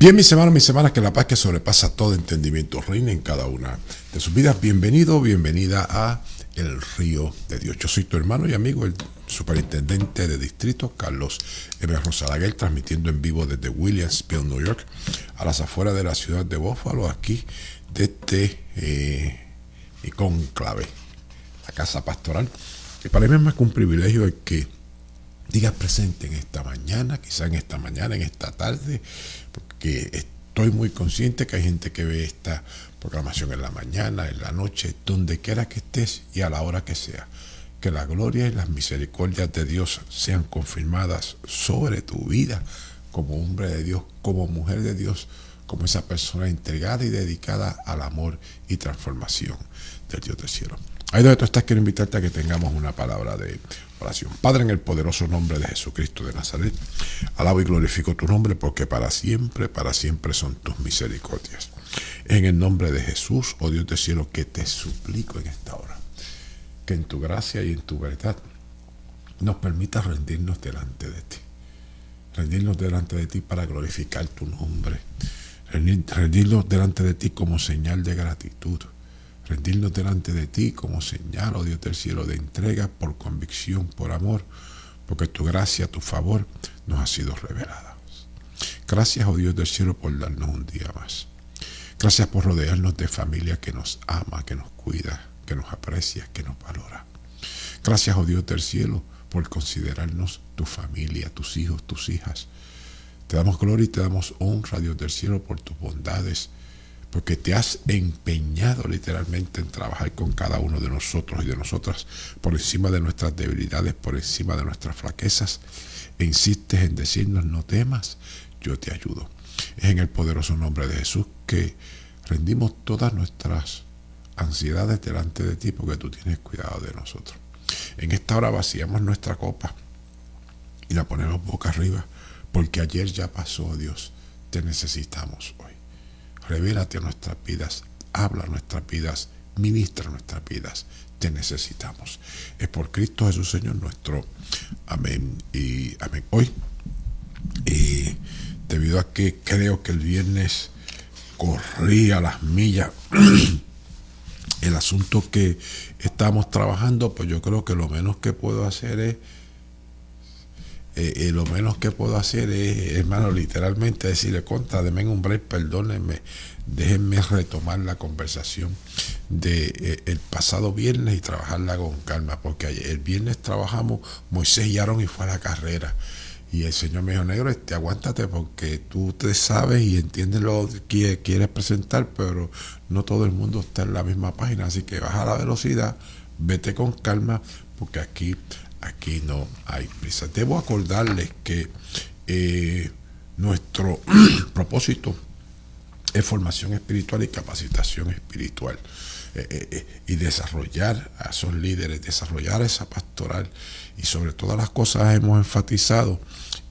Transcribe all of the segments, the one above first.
Bien, mis hermanos, mis hermanas, que la paz que sobrepasa todo entendimiento reina en cada una de sus vidas. Bienvenido, bienvenida a El Río de Dios. Yo soy tu hermano y amigo, el superintendente de distrito, Carlos M. Rosalaguer, transmitiendo en vivo desde Williamsville, New York, a las afueras de la ciudad de Buffalo, aquí desde Conclave, la casa pastoral. Y para mí es más que un privilegio el que digas presente en esta mañana, quizá en esta mañana, en esta tarde, porque estoy muy consciente que hay gente que ve esta programación en la mañana, en la noche, donde quiera que estés y a la hora que sea. Que la gloria y las misericordias de Dios sean confirmadas sobre tu vida como hombre de Dios, como mujer de Dios, como esa persona entregada y dedicada al amor y transformación del Dios del cielo. Ahí donde tú estás, quiero invitarte a que tengamos una palabra de oración. Padre, en el poderoso nombre de Jesucristo de Nazaret, alabo y glorifico tu nombre porque para siempre son tus misericordias. En el nombre de Jesús, oh Dios del cielo, que te suplico en esta hora, que en tu gracia y en tu verdad nos permitas rendirnos delante de ti. Rendirnos delante de ti para glorificar tu nombre. Rendirnos delante de ti como señal de gratitud. Rendirnos delante de ti como señal, oh Dios del cielo, de entrega por convicción, por amor, porque tu gracia, tu favor nos ha sido revelada. Gracias, oh Dios del cielo, por darnos un día más. Gracias por rodearnos de familia que nos ama, que nos cuida, que nos aprecia, que nos valora. Gracias, oh Dios del cielo, por considerarnos tu familia, tus hijos, tus hijas. Te damos gloria y te damos honra, Dios del cielo, por tus bondades, porque te has empeñado literalmente en trabajar con cada uno de nosotros y de nosotras por encima de nuestras debilidades, por encima de nuestras flaquezas. E insistes en decirnos: no temas, yo te ayudo. Es en el poderoso nombre de Jesús que rendimos todas nuestras ansiedades delante de ti, porque tú tienes cuidado de nosotros. En esta hora vaciamos nuestra copa y la ponemos boca arriba, porque ayer ya pasó, Dios. Te necesitamos hoy. Revélate a nuestras vidas, habla a nuestras vidas, ministra a nuestras vidas. Te necesitamos. Es por Cristo Jesús, Señor nuestro. Amén y amén. Hoy, debido a que creo que el viernes corrí a las millas el asunto que estamos trabajando, pues yo creo que lo menos que puedo hacer es hermano, literalmente decirle: contra, denme un break, perdónenme, déjenme retomar la conversación de el pasado viernes y trabajarla con calma, porque el viernes trabajamos Moisés y Aarón y fue a la carrera. Y el Señor me dijo: negro, aguántate, porque tú te sabes y entiendes lo que quieres presentar, pero no todo el mundo está en la misma página, así que baja la velocidad, vete con calma, porque aquí no hay prisa. Debo acordarles que nuestro propósito es formación espiritual y capacitación espiritual, y desarrollar a esos líderes, desarrollar a esa pastoral, y sobre todas las cosas hemos enfatizado,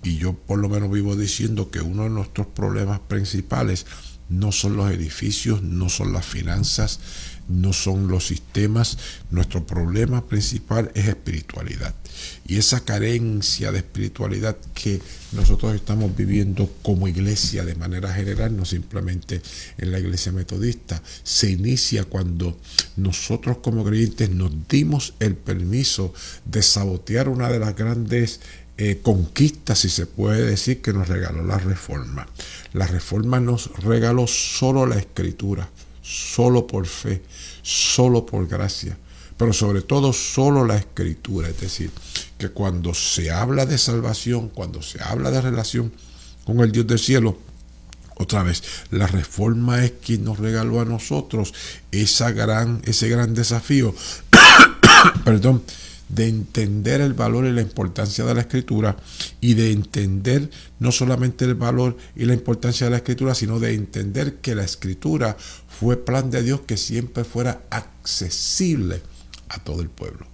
y yo por lo menos vivo diciendo que uno de nuestros problemas principales no son los edificios, no son las finanzas, no son los sistemas. Nuestro problema principal es espiritualidad, y esa carencia de espiritualidad que nosotros estamos viviendo como iglesia de manera general, no simplemente en la iglesia metodista, se inicia cuando nosotros como creyentes nos dimos el permiso de sabotear una de las grandes conquistas, si se puede decir, que nos regaló la Reforma. La Reforma nos regaló solo la Escritura, solo por fe, solo por gracia, pero sobre todo solo la Escritura. Es decir, que cuando se habla de salvación, cuando se habla de relación con el Dios del cielo, otra vez, la Reforma es quien nos regaló a nosotros ese gran desafío perdón, de entender el valor y la importancia de la Escritura, y de entender no solamente el valor y la importancia de la Escritura, sino de entender que la Escritura fue plan de Dios que siempre fuera accesible a todo el pueblo.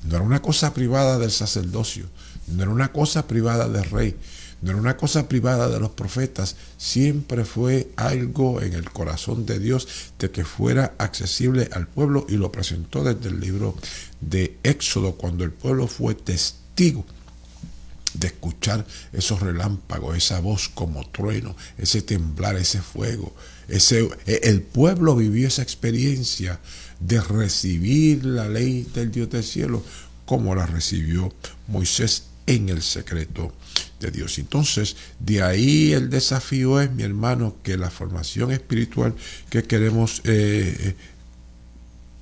No era una cosa privada del sacerdocio, no era una cosa privada del rey, no era una cosa privada de los profetas, siempre fue algo en el corazón de Dios de que fuera accesible al pueblo, y lo presentó desde el libro de Éxodo, cuando el pueblo fue testigo de escuchar esos relámpagos, esa voz como trueno, ese temblar, ese fuego. El pueblo vivió esa experiencia de recibir la ley del Dios del cielo como la recibió Moisés en el secreto de Dios. Entonces, de ahí el desafío es, mi hermano, que la formación espiritual que queremos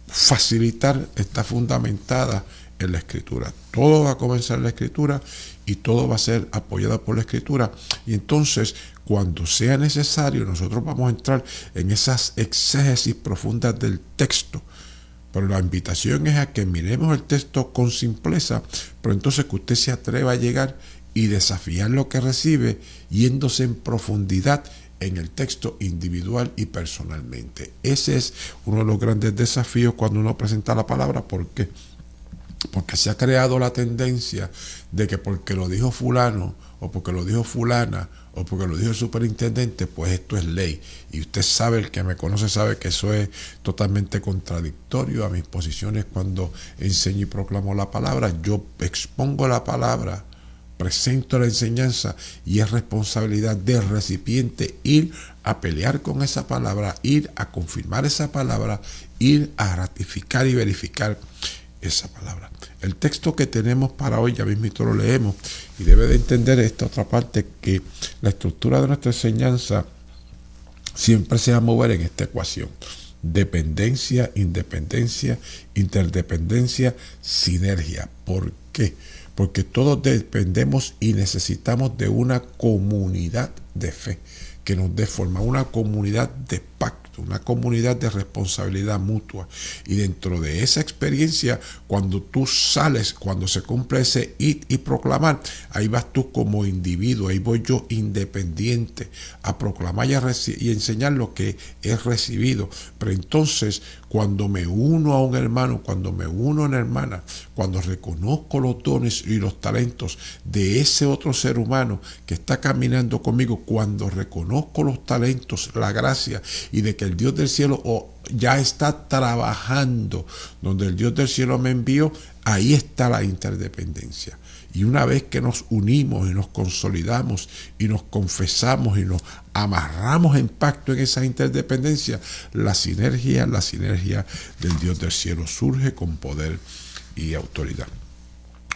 facilitar está fundamentada en la Escritura. Todo va a comenzar en la Escritura y todo va a ser apoyado por la Escritura. Y entonces, cuando sea necesario, nosotros vamos a entrar en esas exégesis profundas del texto. Pero la invitación es a que miremos el texto con simpleza, pero entonces que usted se atreva a llegar y desafiar lo que recibe, yéndose en profundidad en el texto individual y personalmente. Ese es uno de los grandes desafíos cuando uno presenta la palabra. ¿Por qué? Porque se ha creado la tendencia de que porque lo dijo fulano, o porque lo dijo fulana, o porque lo dijo el superintendente, pues esto es ley. Y usted sabe, el que me conoce sabe que eso es totalmente contradictorio a mis posiciones cuando enseño y proclamo la palabra. Yo expongo la palabra, presento la enseñanza, y es responsabilidad del recipiente ir a pelear con esa palabra, ir a confirmar esa palabra, ir a ratificar y verificar esa palabra. El texto que tenemos para hoy, ya mismito lo leemos, y debe de entender esta otra parte, que la estructura de nuestra enseñanza siempre se va a mover en esta ecuación: dependencia, independencia, interdependencia, sinergia. ¿Por qué? Porque todos dependemos y necesitamos de una comunidad de fe que nos dé forma, una comunidad de pacto, una comunidad de responsabilidad mutua. Y dentro de esa experiencia, cuando tú sales, cuando se cumple ese ir y proclamar, ahí vas tú como individuo, ahí voy yo independiente a proclamar y enseñar lo que he recibido. Pero entonces, cuando me uno a un hermano, cuando me uno a una hermana, cuando reconozco los dones y los talentos de ese otro ser humano que está caminando conmigo, cuando reconozco los talentos, la gracia, y de que el Dios del cielo ya está trabajando donde el Dios del cielo me envió, ahí está la interdependencia. Y una vez que nos unimos y nos consolidamos y nos confesamos y nos amarramos en pacto en esa interdependencia, la sinergia del Dios del cielo surge con poder y autoridad.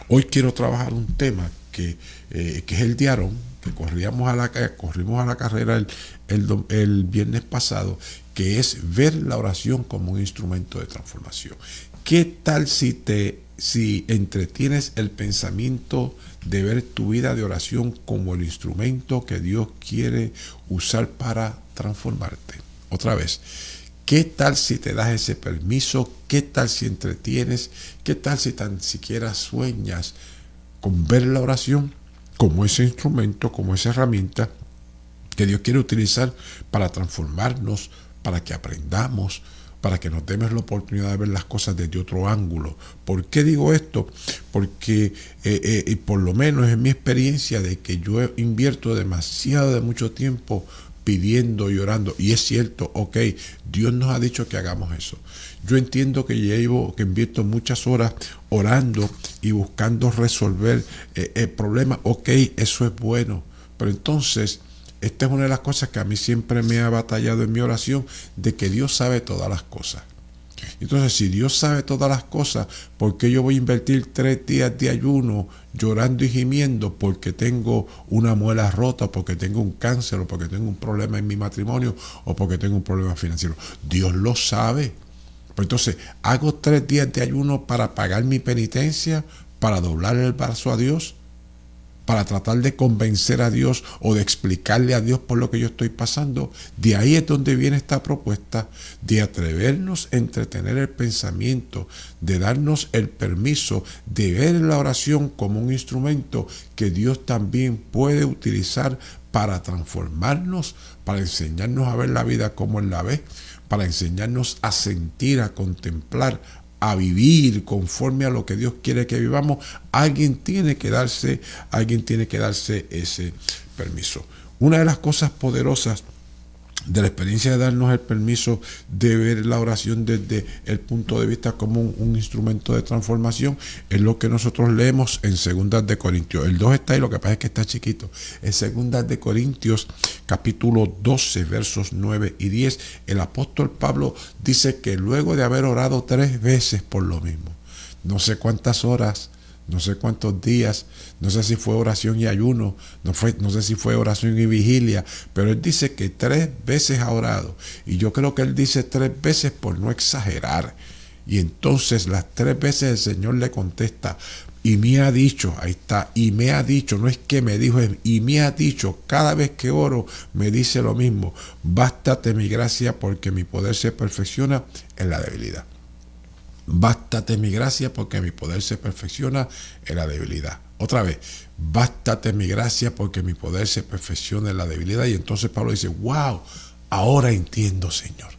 Hoy quiero trabajar un tema que es el de Aarón, que corrimos a la carrera el viernes pasado, que es ver la oración como un instrumento de transformación. ¿Qué tal si entretienes el pensamiento de ver tu vida de oración como el instrumento que Dios quiere usar para transformarte? Otra vez, ¿qué tal si te das ese permiso? ¿Qué tal si entretienes? ¿Qué tal si tan siquiera sueñas con ver la oración como ese instrumento, como esa herramienta que Dios quiere utilizar para transformarnos, para que aprendamos, para que nos demos la oportunidad de ver las cosas desde otro ángulo? ¿Por qué digo esto? Porque por lo menos en mi experiencia de que yo invierto demasiado de mucho tiempo pidiendo y orando, y es cierto, Dios nos ha dicho que hagamos eso. Yo entiendo que invierto muchas horas orando y buscando resolver el problema, eso es bueno, pero entonces esta es una de las cosas que a mí siempre me ha batallado en mi oración, de que Dios sabe todas las cosas. Entonces, si Dios sabe todas las cosas, ¿por qué yo voy a invertir 3 días de ayuno llorando y gimiendo porque tengo una muela rota, porque tengo un cáncer, o porque tengo un problema en mi matrimonio, o porque tengo un problema financiero? Dios lo sabe. Pues entonces, ¿hago 3 días de ayuno para pagar mi penitencia, para doblar el brazo a Dios, para tratar de convencer a Dios o de explicarle a Dios por lo que yo estoy pasando? De ahí es donde viene esta propuesta de atrevernos a entretener el pensamiento, de darnos el permiso de ver la oración como un instrumento que Dios también puede utilizar para transformarnos, para enseñarnos a ver la vida como Él la ve, para enseñarnos a sentir, a contemplar, a vivir conforme a lo que Dios quiere que vivamos. Alguien tiene que darse ese permiso. Una de las cosas poderosas de la experiencia de darnos el permiso de ver la oración desde el punto de vista como un instrumento de transformación, es lo que nosotros leemos en Segundas de Corintios. El 2 está ahí, lo que pasa es que está chiquito. En Segundas de Corintios, capítulo 12, versos 9 y 10, el apóstol Pablo dice que luego de haber orado 3 veces por lo mismo, no sé cuántas horas, no sé cuántos días, no sé si fue oración y ayuno, no sé si fue oración y vigilia, pero él dice que 3 veces ha orado. Y yo creo que él dice 3 veces por no exagerar. Y entonces las 3 veces el Señor le contesta, y me ha dicho, ahí está, y me ha dicho, no es que me dijo, y me ha dicho, cada vez que oro me dice lo mismo: bástate mi gracia, porque mi poder se perfecciona en la debilidad. Bástate mi gracia, porque mi poder se perfecciona en la debilidad. Otra vez, bástate mi gracia, porque mi poder se perfecciona en la debilidad. Y entonces Pablo dice, wow, ahora entiendo, Señor,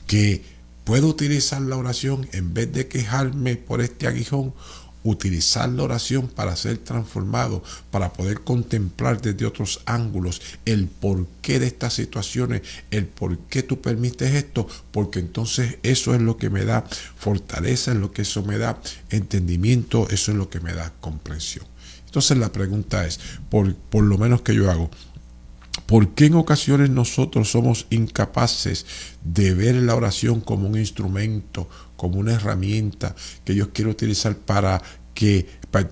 que puedo utilizar la oración en vez de quejarme por este aguijón, utilizar la oración para ser transformado, para poder contemplar desde otros ángulos el porqué de estas situaciones, el por qué tú permites esto, porque entonces eso es lo que me da fortaleza, es lo que eso me da entendimiento, eso es lo que me da comprensión. Entonces la pregunta es, por lo menos que yo hago, ¿por qué en ocasiones nosotros somos incapaces de ver la oración como un instrumento, como una herramienta que Dios quiere utilizar para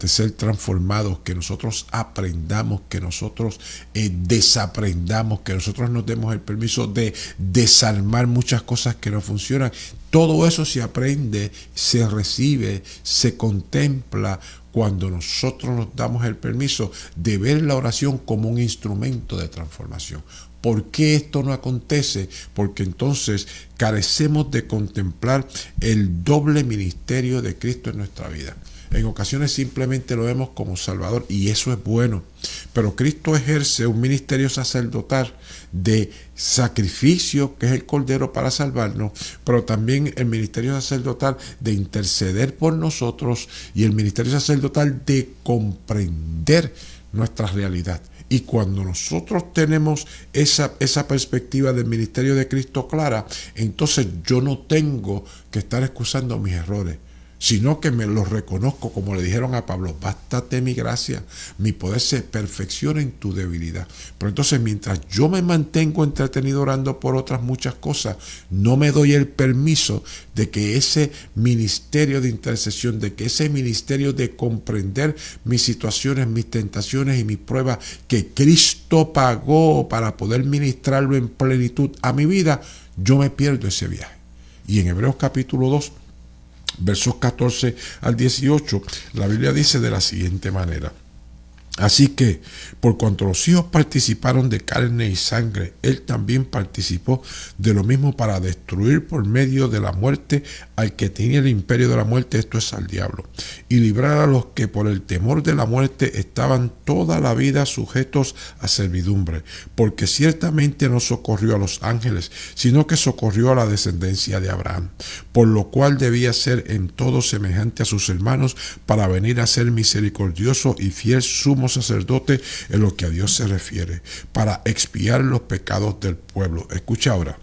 ser transformados, que nosotros aprendamos, que nosotros desaprendamos, que nosotros nos demos el permiso de desarmar muchas cosas que no funcionan? Todo eso se aprende, se recibe, se contempla cuando nosotros nos damos el permiso de ver la oración como un instrumento de transformación. ¿Por qué esto no acontece? Porque entonces carecemos de contemplar el doble ministerio de Cristo en nuestra vida. En ocasiones simplemente lo vemos como Salvador, y eso es bueno, pero Cristo ejerce un ministerio sacerdotal de sacrificio, que es el Cordero para salvarnos, pero también el ministerio sacerdotal de interceder por nosotros, y el ministerio sacerdotal de comprender nuestra realidad. Y cuando nosotros tenemos esa perspectiva del ministerio de Cristo clara, entonces yo no tengo que estar excusando mis errores, sino que me los reconozco, como le dijeron a Pablo: bástate mi gracia, mi poder se perfecciona en tu debilidad. Pero entonces, mientras yo me mantengo entretenido orando por otras muchas cosas, no me doy el permiso de que ese ministerio de intercesión, de que ese ministerio de comprender mis situaciones, mis tentaciones y mis pruebas, que Cristo pagó para poder ministrarlo en plenitud a mi vida, yo me pierdo ese viaje. Y en Hebreos capítulo 2, versos 14 al 18, la Biblia dice de la siguiente manera: así que, por cuanto los hijos participaron de carne y sangre, él también participó de lo mismo, para destruir por medio de la muerte al que tenía el imperio de la muerte, esto es, al diablo, y librar a los que por el temor de la muerte estaban toda la vida sujetos a servidumbre, porque ciertamente no socorrió a los ángeles, sino que socorrió a la descendencia de Abraham, por lo cual debía ser en todo semejante a sus hermanos, para venir a ser misericordioso y fiel sumo sacerdote en lo que a Dios se refiere, para expiar los pecados del pueblo. Escucha ahora: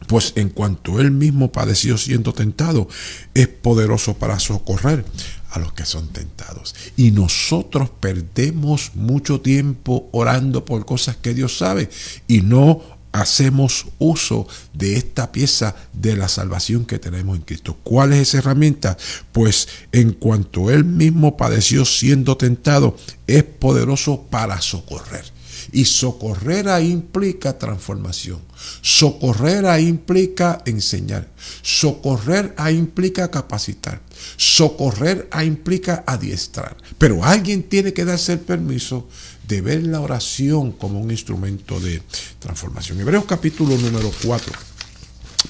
pues en cuanto él mismo padeció siendo tentado, es poderoso para socorrer a los que son tentados. Y nosotros perdemos mucho tiempo orando por cosas que Dios sabe, y no hacemos uso de esta pieza de la salvación que tenemos en Cristo. ¿Cuál es esa herramienta? Pues en cuanto él mismo padeció siendo tentado, es poderoso para socorrer. Y socorrer ahí implica transformación. Socorrer ahí implica enseñar. Socorrer ahí implica capacitar. Socorrer ahí implica adiestrar. Pero alguien tiene que darse el permiso de ver la oración como un instrumento de transformación. Hebreos capítulo número 4,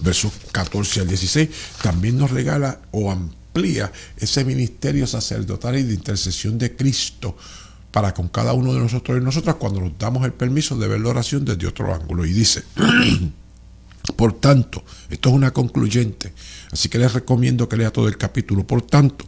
versos 14 al 16, también nos regala o amplía ese ministerio sacerdotal y de intercesión de Cristo para con cada uno de nosotros y nosotras, cuando nos damos el permiso de ver la oración desde otro ángulo. Y dice: por tanto, esto es una concluyente, así que les recomiendo que lea todo el capítulo. Por tanto,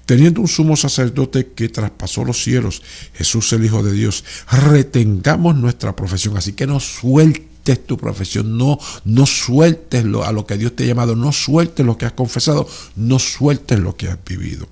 teniendo un sumo sacerdote que traspasó los cielos, Jesús el Hijo de Dios, retengamos nuestra profesión. Así que no suelte sueltes tu profesión, no sueltes a lo que Dios te ha llamado, no sueltes lo que has confesado, no sueltes lo que has vivido.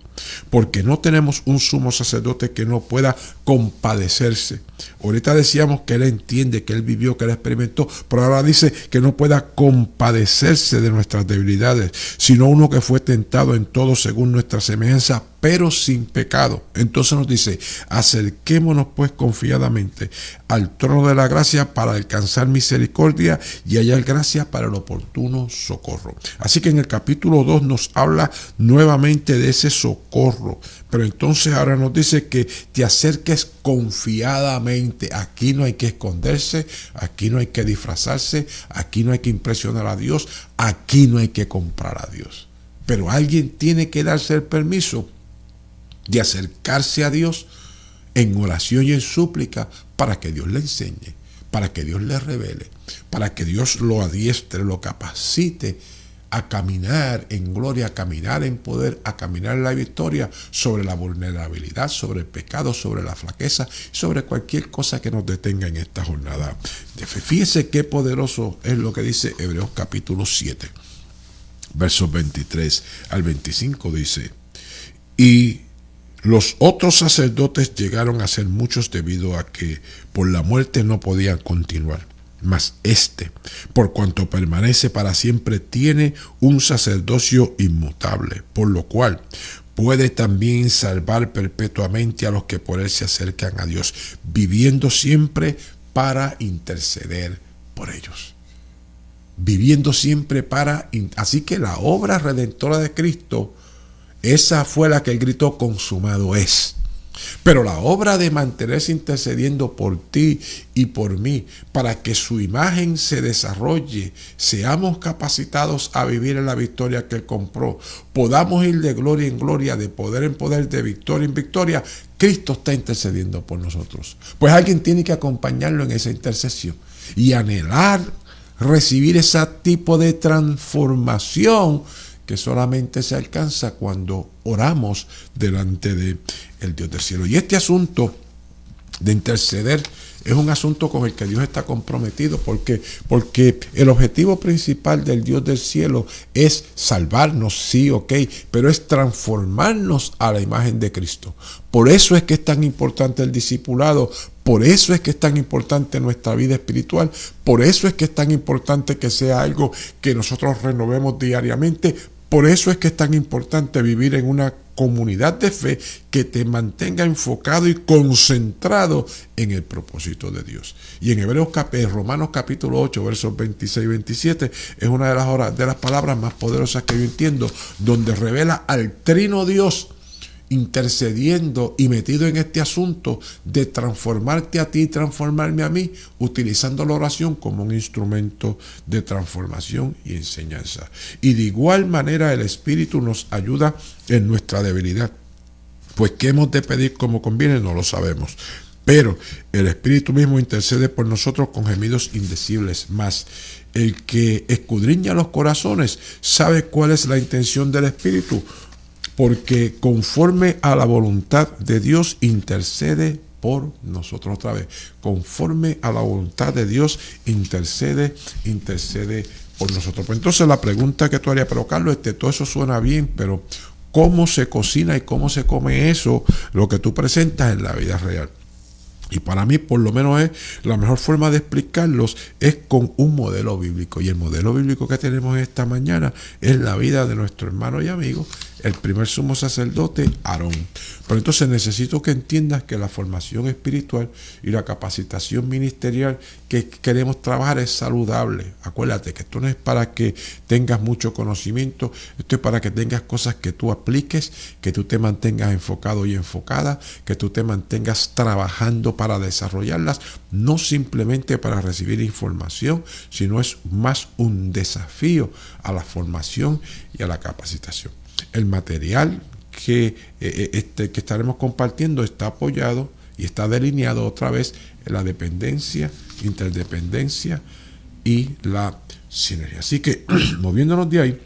Porque no tenemos un sumo sacerdote que no pueda compadecerse. Ahorita decíamos que Él entiende, que Él vivió, que Él experimentó, pero ahora dice que no pueda compadecerse de nuestras debilidades, sino uno que fue tentado en todo según nuestra semejanza, pero sin pecado. Entonces nos dice, acerquémonos pues confiadamente al trono de la gracia para alcanzar misericordia y hallar gracia para el oportuno socorro. Así que en el capítulo 2 nos habla nuevamente de ese socorro, pero entonces ahora nos dice que te acerques confiadamente. Aquí no hay que esconderse, aquí no hay que disfrazarse, aquí no hay que impresionar a Dios, aquí no hay que comprar a Dios. Pero alguien tiene que darse el permiso de acercarse a Dios en oración y en súplica para que Dios le enseñe, para que Dios le revele, para que Dios lo adiestre, lo capacite a caminar en gloria, a caminar en poder, a caminar en la victoria sobre la vulnerabilidad, sobre el pecado, sobre la flaqueza, sobre cualquier cosa que nos detenga en esta jornada de fe. Fíjese qué poderoso es lo que dice Hebreos capítulo 7, versos 23 al 25, dice: y los otros sacerdotes llegaron a ser muchos debido a que por la muerte no podían continuar. Mas este, por cuanto permanece para siempre, tiene un sacerdocio inmutable, por lo cual puede también salvar perpetuamente a los que por él se acercan a Dios, viviendo siempre para interceder por ellos. Viviendo siempre para... Así que la obra redentora de Cristo, esa fue la que él gritó: consumado es. Pero la obra de mantenerse intercediendo por ti y por mí, para que su imagen se desarrolle, seamos capacitados a vivir en la victoria que Él compró, podamos ir de gloria en gloria, de poder en poder, de victoria en victoria, Cristo está intercediendo por nosotros. Pues alguien tiene que acompañarlo en esa intercesión y anhelar recibir ese tipo de transformación que solamente se alcanza cuando oramos delante de el Dios del cielo. Y este asunto de interceder es un asunto con el que Dios está comprometido, porque el objetivo principal del Dios del cielo es salvarnos, sí, ok, pero es transformarnos a la imagen de Cristo. Por eso es que es tan importante el discipulado, por eso es que es tan importante nuestra vida espiritual, por eso es que es tan importante que sea algo que nosotros renovemos diariamente. Por eso es que es tan importante vivir en una comunidad de fe que te mantenga enfocado y concentrado en el propósito de Dios. Y en Romanos capítulo 8, versos 26 y 27, es una de las palabras más poderosas que yo entiendo, donde revela al trino Dios intercediendo y metido en este asunto de transformarte a ti y transformarme a mí, utilizando la oración como un instrumento de transformación y enseñanza. Y de igual manera el Espíritu nos ayuda en nuestra debilidad. Pues ¿qué hemos de pedir como conviene? No lo sabemos. Pero el Espíritu mismo intercede por nosotros con gemidos indecibles. Más, el que escudriña los corazones sabe cuál es la intención del Espíritu, porque conforme a la voluntad de Dios intercede por nosotros. Otra vez, conforme a la voluntad de Dios intercede por nosotros. Pues entonces la pregunta que tú harías: pero Carlos, todo eso suena bien, pero ¿cómo se cocina y cómo se come eso, lo que tú presentas en la vida real? Y para mí, por lo menos, la mejor forma de explicarlos es con un modelo bíblico. Y el modelo bíblico que tenemos esta mañana es la vida de nuestro hermano y amigo, el primer sumo sacerdote, Aarón. Pero entonces necesito que entiendas que la formación espiritual y la capacitación ministerial que queremos trabajar es saludable. Acuérdate que esto no es para que tengas mucho conocimiento, esto es para que tengas cosas que tú apliques, que tú te mantengas enfocado y enfocada, que tú te mantengas trabajando para desarrollarlas, no simplemente para recibir información, sino es más un desafío a la formación y a la capacitación. El material que estaremos compartiendo está apoyado y está delineado otra vez en la dependencia, interdependencia y la sinergia. Así que, moviéndonos de ahí,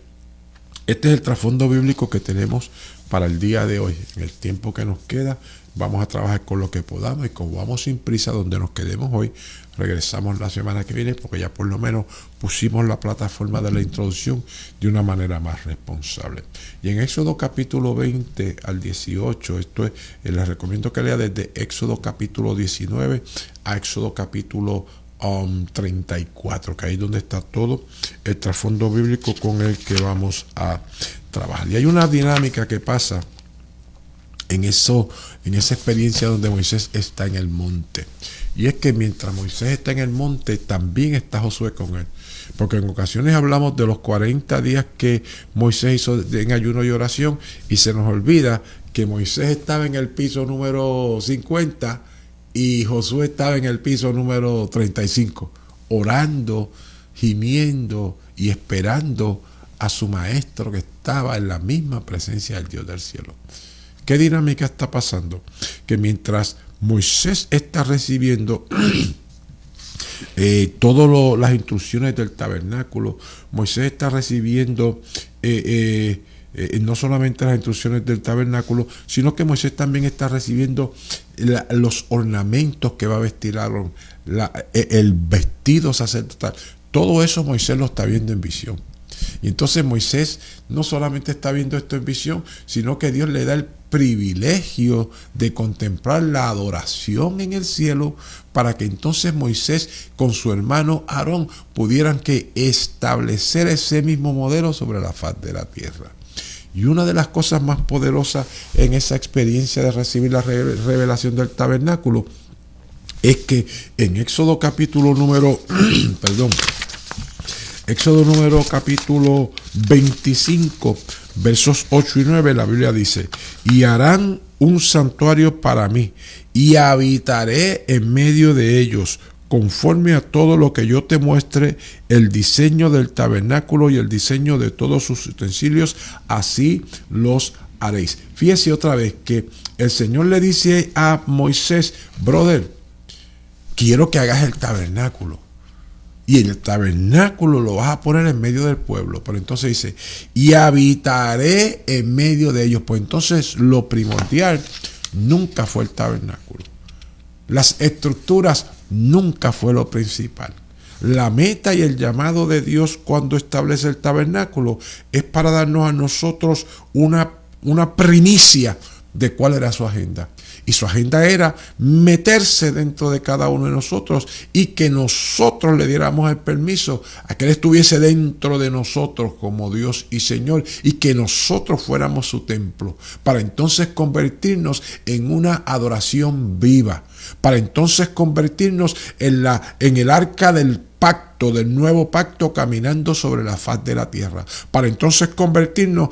este es el trasfondo bíblico que tenemos para el día de hoy. En el tiempo que nos queda, vamos a trabajar con lo que podamos, y como vamos sin prisa, donde nos quedemos hoy, regresamos la semana que viene, porque ya por lo menos pusimos la plataforma de la introducción de una manera más responsable. Y en Éxodo capítulo 20 al 18, esto es, les recomiendo que lea desde Éxodo capítulo 19 a Éxodo capítulo 34, que ahí es donde está todo el trasfondo bíblico con el que vamos a trabajar. Y hay una dinámica que pasa en esa experiencia donde Moisés está en el monte. Y es que mientras Moisés está en el monte, también está Josué con él. Porque en ocasiones hablamos de los 40 días que Moisés hizo en ayuno y oración, y se nos olvida que Moisés estaba en el piso número 50 y Josué estaba en el piso número 35, orando, gimiendo y esperando a su maestro, que estaba en la misma presencia del Dios del cielo. ¿Qué dinámica está pasando? Que mientras Moisés está recibiendo todas las instrucciones del tabernáculo, Moisés está recibiendo no solamente las instrucciones del tabernáculo, sino que Moisés también está recibiendo los ornamentos que va a vestir Aarón, el vestido sacerdotal. Todo eso Moisés lo está viendo en visión. Y entonces Moisés no solamente está viendo esto en visión, sino que Dios le da el privilegio de contemplar la adoración en el cielo, para que entonces Moisés con su hermano Aarón pudieran que establecer ese mismo modelo sobre la faz de la tierra. Y una de las cosas más poderosas en esa experiencia de recibir la revelación del tabernáculo es que en Éxodo capítulo número Éxodo número capítulo 25, versos 8 y 9, la Biblia dice: y harán un santuario para mí, y habitaré en medio de ellos, conforme a todo lo que yo te muestre, el diseño del tabernáculo y el diseño de todos sus utensilios, así los haréis. Fíjese otra vez que el Señor le dice a Moisés: brother, quiero que hagas el tabernáculo. Y el tabernáculo lo vas a poner en medio del pueblo. Pero entonces dice: y habitaré en medio de ellos. Pues entonces lo primordial nunca fue el tabernáculo. Las estructuras nunca fue lo principal. La meta y el llamado de Dios cuando establece el tabernáculo es para darnos a nosotros una primicia de cuál era su agenda. Y su agenda era meterse dentro de cada uno de nosotros, y que nosotros le diéramos el permiso a que Él estuviese dentro de nosotros como Dios y Señor, y que nosotros fuéramos su templo, para entonces convertirnos en una adoración viva, para entonces convertirnos en el arca del pacto, del nuevo pacto, caminando sobre la faz de la tierra, para entonces convertirnos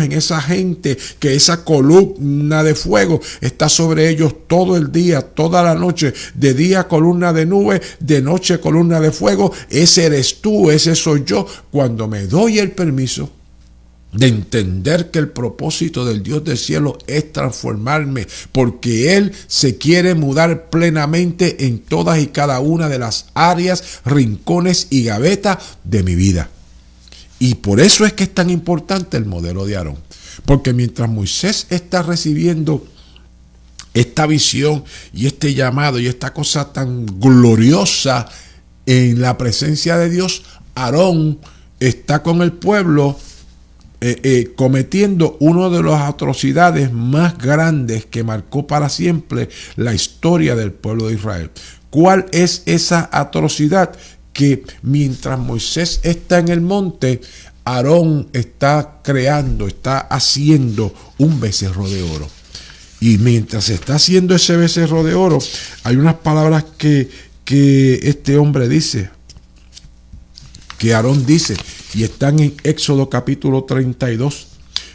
en esa gente, que esa columna de fuego está sobre ellos todo el día, toda la noche, de día columna de nube, de noche columna de fuego. Ese eres tú, ese soy yo, cuando me doy el permiso de entender que el propósito del Dios del cielo es transformarme, porque Él se quiere mudar plenamente en todas y cada una de las áreas, rincones y gavetas de mi vida. Y por eso es que es tan importante el modelo de Aarón, porque mientras Moisés está recibiendo esta visión y este llamado y esta cosa tan gloriosa en la presencia de Dios, Aarón está con el pueblo cometiendo una de las atrocidades más grandes que marcó para siempre la historia del pueblo de Israel. ¿Cuál es esa atrocidad? Que mientras Moisés está en el monte, Aarón está haciendo un becerro de oro. Y mientras está haciendo ese becerro de oro, hay unas palabras que este hombre dice, que Aarón dice, y están en Éxodo capítulo 32,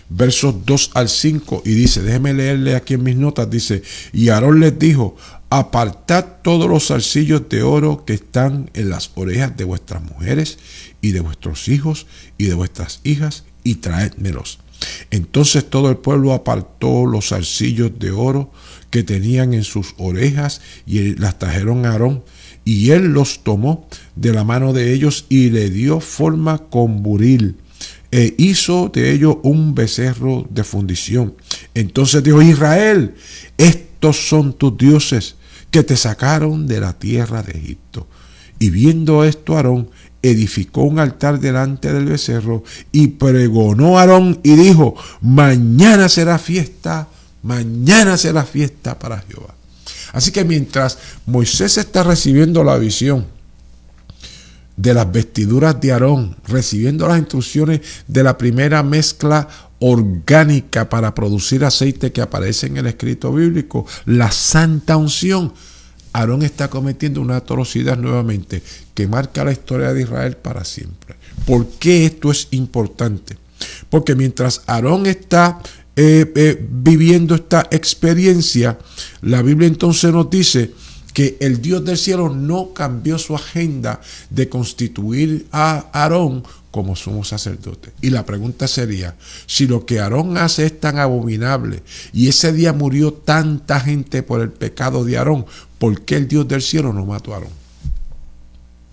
versos 2 al 5, y dice, déjeme leerle aquí en mis notas, dice: y Aarón les dijo: apartad todos los zarcillos de oro que están en las orejas de vuestras mujeres y de vuestros hijos y de vuestras hijas, y traédmelos. Entonces todo el pueblo apartó los zarcillos de oro que tenían en sus orejas, y las trajeron a Aarón, y él los tomó de la mano de ellos y le dio forma con buril, e hizo de ellos un becerro de fundición. Entonces dijo: Israel, estos son tus dioses que te sacaron de la tierra de Egipto. Y viendo esto, Aarón edificó un altar delante del becerro y pregonó a Aarón y dijo: mañana será fiesta para Jehová. Así que mientras Moisés está recibiendo la visión de las vestiduras de Aarón, recibiendo las instrucciones de la primera mezcla orgánica para producir aceite que aparece en el escrito bíblico, la santa unción, Aarón está cometiendo una atrocidad nuevamente que marca la historia de Israel para siempre. ¿Por qué esto es importante? Porque mientras Aarón está viviendo esta experiencia, la Biblia entonces nos dice que el Dios del cielo no cambió su agenda de constituir a Aarón como sumo sacerdote. Y la pregunta sería, si lo que Aarón hace es tan abominable y ese día murió tanta gente por el pecado de Aarón, ¿por qué el Dios del cielo no mató a Aarón?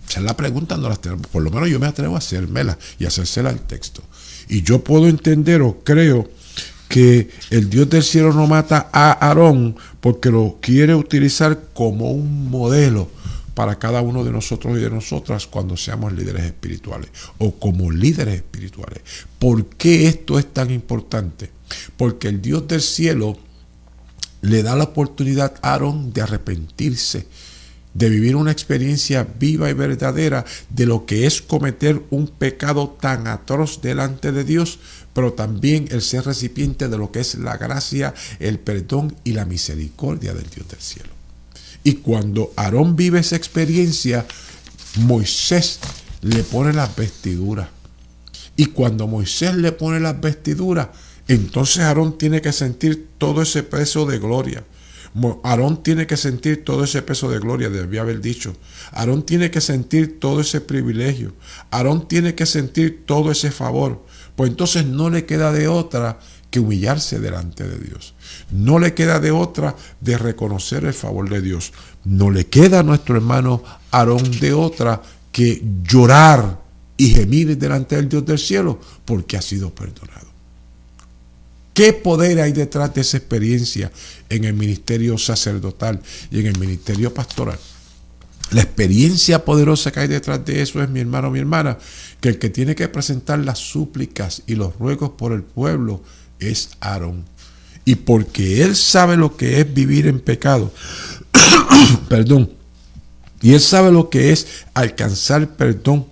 Esa es la pregunta, no las tenemos. Por lo menos yo me atrevo a hacérmela y a hacérsela al texto. Y yo puedo entender o creo que el Dios del cielo no mata a Aarón porque lo quiere utilizar como un modelo para cada uno de nosotros y de nosotras cuando seamos líderes espirituales o como líderes espirituales. ¿Por qué esto es tan importante? Porque el Dios del cielo le da la oportunidad a Aarón de arrepentirse, de vivir una experiencia viva y verdadera de lo que es cometer un pecado tan atroz delante de Dios, pero también el ser recipiente de lo que es la gracia, el perdón y la misericordia del Dios del cielo. Y cuando Aarón vive esa experiencia, Moisés le pone las vestiduras. Y cuando Moisés le pone las vestiduras, entonces Aarón tiene que sentir todo ese peso de gloria. Aarón tiene que sentir todo ese peso de gloria, debía haber dicho. Aarón tiene que sentir todo ese privilegio. Aarón tiene que sentir todo ese favor. Pues entonces no le queda de otra que humillarse delante de Dios. No le queda de otra de reconocer el favor de Dios. No le queda a nuestro hermano Aarón de otra que llorar y gemir delante del Dios del cielo porque ha sido perdonado. ¿Qué poder hay detrás de esa experiencia en el ministerio sacerdotal y en el ministerio pastoral? La experiencia poderosa que hay detrás de eso es, mi hermano, mi hermana, que el que tiene que presentar las súplicas y los ruegos por el pueblo es Aarón. Y porque él sabe lo que es vivir en pecado, perdón, y él sabe lo que es alcanzar perdón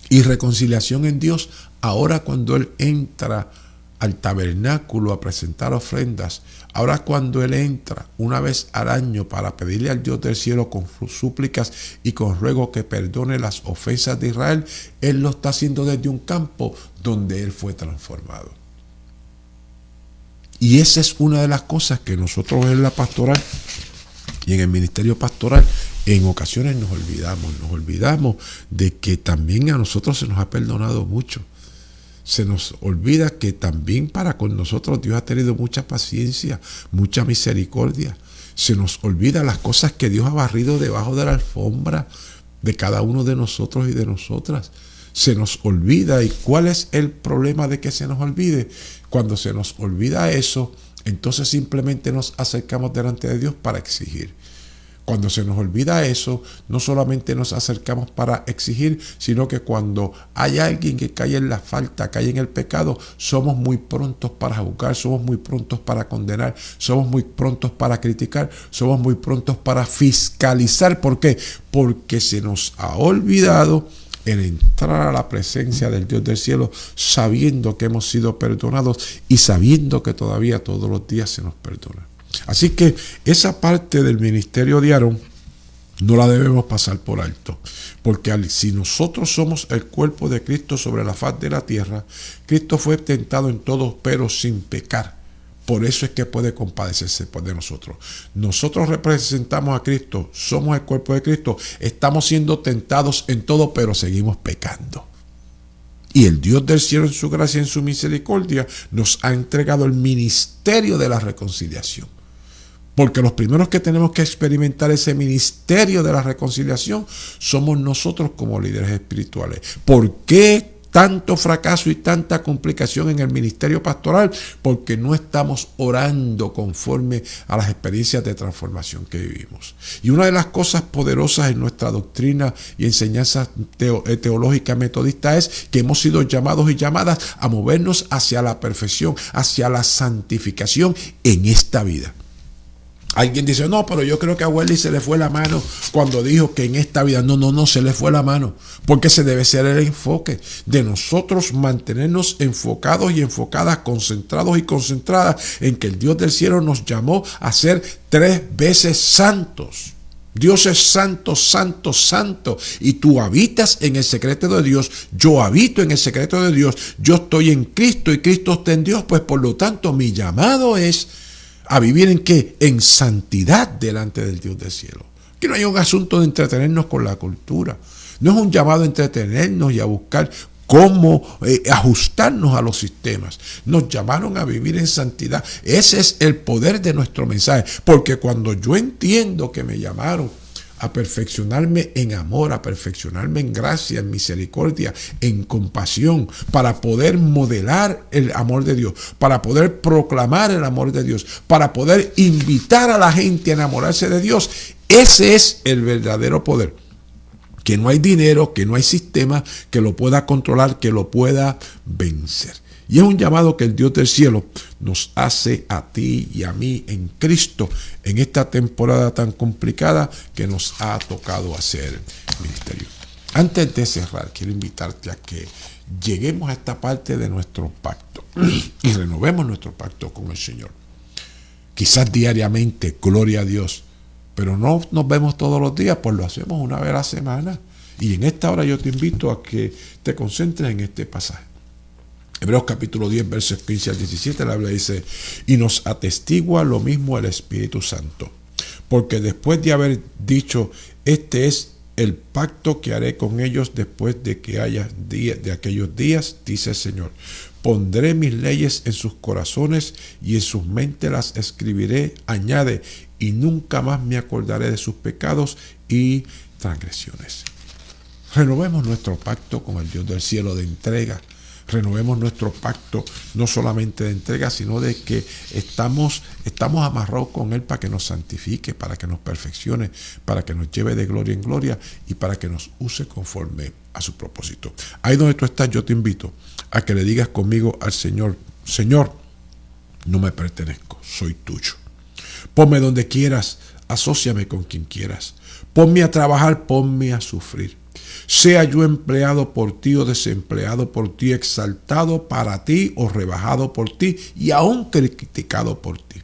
y reconciliación en Dios, ahora cuando él entra al tabernáculo a presentar ofrendas, ahora cuando él entra una vez al año para pedirle al Dios del cielo con súplicas y con ruego que perdone las ofensas de Israel, él lo está haciendo desde un campo donde él fue transformado. Y esa es una de las cosas que nosotros en la pastoral y en el ministerio pastoral en ocasiones nos olvidamos de que también a nosotros se nos ha perdonado mucho. Se nos olvida que también para con nosotros Dios ha tenido mucha paciencia, mucha misericordia. Se nos olvida las cosas que Dios ha barrido debajo de la alfombra de cada uno de nosotros y de nosotras. Se nos olvida. ¿Y cuál es el problema de que se nos olvide? Cuando se nos olvida eso, entonces simplemente nos acercamos delante de Dios para exigir. Cuando se nos olvida eso, no solamente nos acercamos para exigir, sino que cuando hay alguien que cae en la falta, cae en el pecado, somos muy prontos para juzgar, somos muy prontos para condenar, somos muy prontos para criticar, somos muy prontos para fiscalizar. ¿Por qué? Porque se nos ha olvidado el entrar a la presencia del Dios del cielo sabiendo que hemos sido perdonados y sabiendo que todavía todos los días se nos perdona. Así que esa parte del ministerio de Aarón no la debemos pasar por alto, porque si nosotros somos el cuerpo de Cristo sobre la faz de la tierra, Cristo fue tentado en todo, pero sin pecar. Por eso es que puede compadecerse de nosotros. Nosotros representamos a Cristo, somos el cuerpo de Cristo, estamos siendo tentados en todo, pero seguimos pecando. Y el Dios del cielo en su gracia y en su misericordia nos ha entregado el ministerio de la reconciliación. Porque los primeros que tenemos que experimentar ese ministerio de la reconciliación somos nosotros como líderes espirituales. ¿Por qué tanto fracaso y tanta complicación en el ministerio pastoral? Porque no estamos orando conforme a las experiencias de transformación que vivimos. Y una de las cosas poderosas en nuestra doctrina y enseñanza teológica metodista es que hemos sido llamados y llamadas a movernos hacia la perfección, hacia la santificación en esta vida. Alguien dice, no, pero yo creo que a Welly se le fue la mano cuando dijo que en esta vida. No se le fue la mano, porque ese debe ser el enfoque de nosotros, mantenernos enfocados y enfocadas, concentrados y concentradas en que el Dios del cielo nos llamó a ser 3 veces santos. Dios es santo, santo, santo, y tú habitas en el secreto de Dios, yo habito en el secreto de Dios, yo estoy en Cristo y Cristo está en Dios, pues por lo tanto mi llamado es a vivir ¿en qué? En santidad delante del Dios del cielo. Que no hay un asunto de entretenernos con la cultura. No es un llamado a entretenernos y a buscar cómo ajustarnos a los sistemas. Nos llamaron a vivir en santidad. Ese es el poder de nuestro mensaje. Porque cuando yo entiendo que me llamaron a perfeccionarme en amor, a perfeccionarme en gracia, en misericordia, en compasión, para poder modelar el amor de Dios, para poder proclamar el amor de Dios, para poder invitar a la gente a enamorarse de Dios. Ese es el verdadero poder. Que no hay dinero, que no hay sistema que lo pueda controlar, que lo pueda vencer. Y es un llamado que el Dios del cielo nos hace a ti y a mí en Cristo en esta temporada tan complicada que nos ha tocado hacer ministerio. Antes de cerrar, quiero invitarte a que lleguemos a esta parte de nuestro pacto y renovemos nuestro pacto con el Señor. Quizás diariamente, gloria a Dios, pero no nos vemos todos los días, pues lo hacemos una vez a la semana. Y en esta hora yo te invito a que te concentres en este pasaje. Hebreos capítulo 10, versos 15 al 17, la Biblia dice, y nos atestigua lo mismo el Espíritu Santo, porque después de haber dicho, este es el pacto que haré con ellos después de que haya de aquellos días, dice el Señor, pondré mis leyes en sus corazones y en sus mentes las escribiré, añade, y nunca más me acordaré de sus pecados y transgresiones. Renovemos nuestro pacto con el Dios del cielo de entrega. Renovemos nuestro pacto no solamente de entrega, sino de que estamos amarrados con Él para que nos santifique, para que nos perfeccione, para que nos lleve de gloria en gloria y para que nos use conforme a su propósito. Ahí donde tú estás, yo te invito a que le digas conmigo al Señor, Señor, no me pertenezco, soy tuyo. Ponme donde quieras, asóciame con quien quieras. Ponme a trabajar, ponme a sufrir. Sea yo empleado por ti o desempleado por ti, exaltado para ti o rebajado por ti y aún criticado por ti.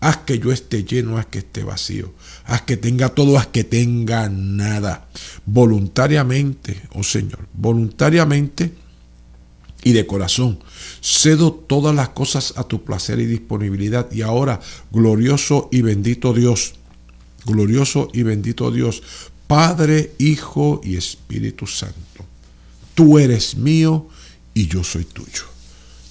Haz que yo esté lleno, haz que esté vacío. Haz que tenga todo, haz que tenga nada. Voluntariamente, oh Señor, voluntariamente y de corazón, cedo todas las cosas a tu placer y disponibilidad. Y ahora, glorioso y bendito Dios, Padre, Hijo y Espíritu Santo, tú eres mío y yo soy tuyo.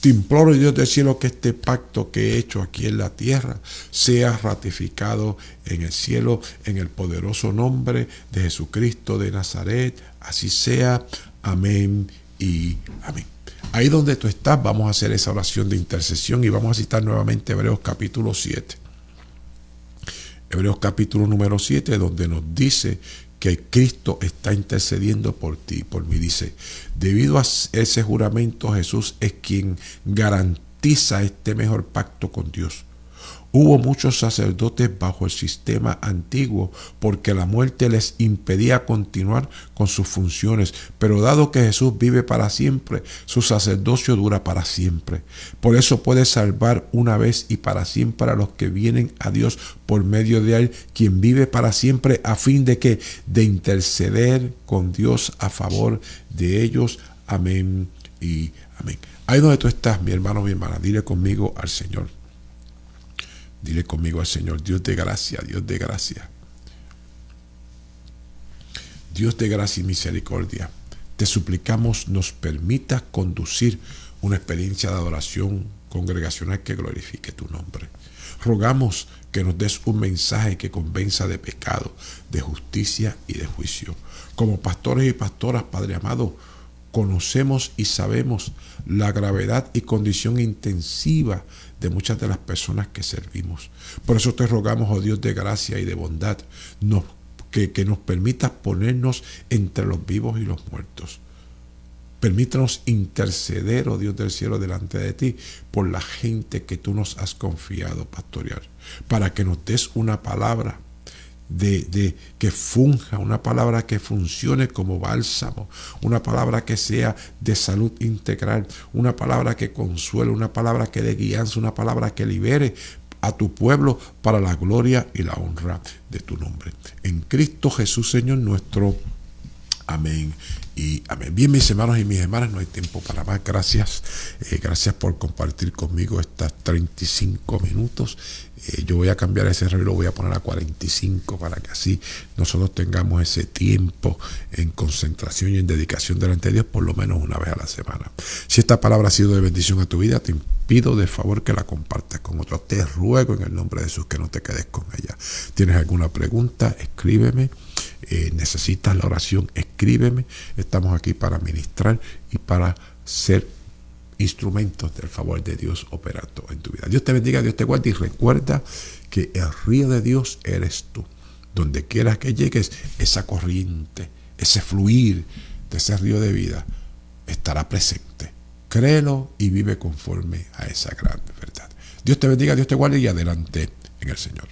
Te imploro, Dios del cielo, que este pacto que he hecho aquí en la tierra sea ratificado en el cielo, en el poderoso nombre de Jesucristo de Nazaret. Así sea. Amén y amén. Ahí donde tú estás, vamos a hacer esa oración de intercesión y vamos a citar nuevamente Hebreos capítulo 7. Hebreos capítulo número 7, donde nos dice que Cristo está intercediendo por ti y por mí. Dice, debido a ese juramento, Jesús es quien garantiza este mejor pacto con Dios. Hubo muchos sacerdotes bajo el sistema antiguo porque la muerte les impedía continuar con sus funciones, pero dado que Jesús vive para siempre, su sacerdocio dura para siempre. Por eso puede salvar una vez y para siempre a los que vienen a Dios por medio de Él, quien vive para siempre, a fin de que de interceder con Dios a favor de ellos. Amén y amén. Ahí donde tú estás, mi hermano, mi hermana, dile conmigo al Señor. Dile conmigo al Señor, Dios de gracia, Dios de gracia. Dios de gracia y misericordia, te suplicamos nos permitas conducir una experiencia de adoración congregacional que glorifique tu nombre. Rogamos que nos des un mensaje que convenza de pecado, de justicia y de juicio. Como pastores y pastoras, Padre amado, conocemos y sabemos la gravedad y condición intensiva de muchas de las personas que servimos. Por eso te rogamos, oh Dios de gracia y de bondad, que nos permitas ponernos entre los vivos y los muertos. Permítanos interceder, oh Dios del cielo, delante de ti, por la gente que tú nos has confiado pastorear, para que nos des una palabra que funja, una palabra que funcione como bálsamo, una palabra que sea de salud integral, una palabra que consuele, una palabra que dé guianza, una palabra que libere a tu pueblo para la gloria y la honra de tu nombre. En Cristo Jesús, Señor nuestro. Amén y amén. Bien, mis hermanos y mis hermanas, no hay tiempo para más. Gracias. Gracias por compartir conmigo estos 35 minutos. Yo voy a cambiar ese reloj, lo voy a poner a 45 para que así nosotros tengamos ese tiempo en concentración y en dedicación delante de Dios por lo menos una vez a la semana. Si esta palabra ha sido de bendición a tu vida, te pido de favor que la compartas con otros. Te ruego en el nombre de Jesús que no te quedes con ella. ¿Tienes alguna pregunta? Escríbeme. Necesitas la oración, escríbeme. Estamos aquí para ministrar y para ser instrumentos del favor de Dios operando en tu vida. Dios te bendiga, Dios te guarde, y recuerda que el río de Dios eres tú. Donde quieras que llegues, esa corriente, ese fluir de ese río de vida estará presente. Créelo y vive conforme a esa gran verdad. Dios te bendiga, Dios te guarde, y adelante en el Señor.